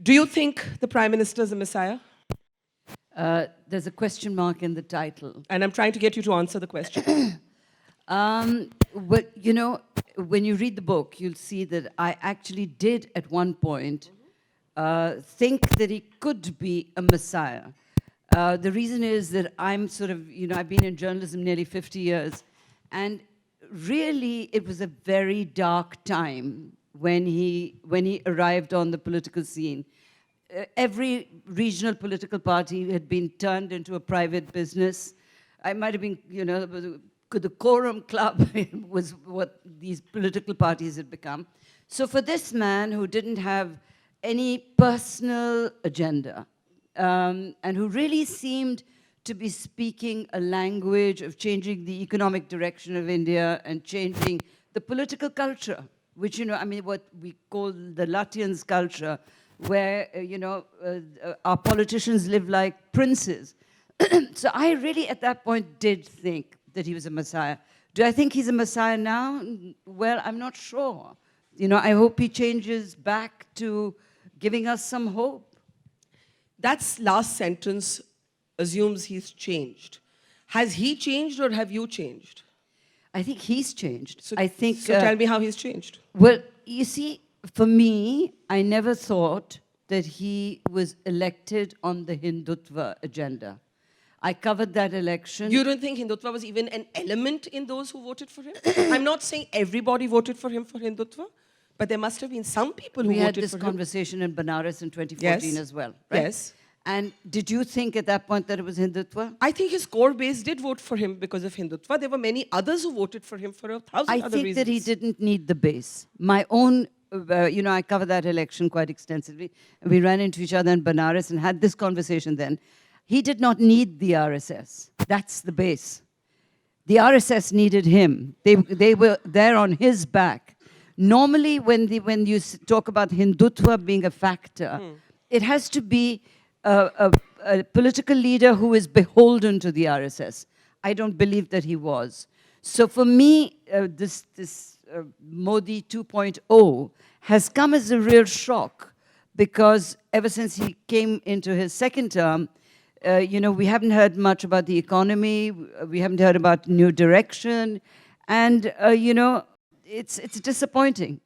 Do you think the Prime Minister is a messiah? There's a question mark in the title. And I'm trying to get you to answer the question. Well, you know, when you read the book, you'll see that I actually did at one point think that he could be a messiah. The reason is that I'm sort of, you know, I've been in journalism nearly 50 years, and really it was a very dark time when he arrived on the political scene. Every regional political party had been turned into a private business. I might have been, you know, the Quorum Club was what these political parties had become. So for this man who didn't have any personal agenda, and who really seemed to be speaking a language of changing the economic direction of India and changing the political culture, which, you know, I mean, what we call the Latians culture, where, you know, our politicians live like princes. So I really, at that point, did think that he was a messiah. Do I think he's a messiah now? Well, I'm not sure. You know, I hope he changes back to giving us some hope. That last sentence assumes he's changed. Has he changed or have you changed? I think he's changed. So, I think. So tell me how he's changed. Well, you see, for me, I never thought that he was elected on the Hindutva agenda. I covered that election. You don't think Hindutva was even an element in those who voted for him? I'm not saying everybody voted for him for Hindutva, but there must have been some people who voted for him. We had this conversation in Banaras in 2014 as well, right? Yes. And did you think at that point that it was Hindutva? I think his core base did vote for him because of Hindutva. There were many others who voted for him for 1,000 other reasons. I think that he didn't need the base. My own, you know, I covered that election quite extensively. We ran into each other in Banaras and had this conversation then. He did not need the RSS. That's the base. The RSS needed him. They were there on his back. Normally, when you talk about Hindutva being a factor, it has to be a political leader who is beholden to the RSS. I don't believe that he was. So for me, this Modi 2.0 has come as a real shock, because ever since he came into his second term, you know, we haven't heard much about the economy, we haven't heard about new direction, and, you know, it's disappointing.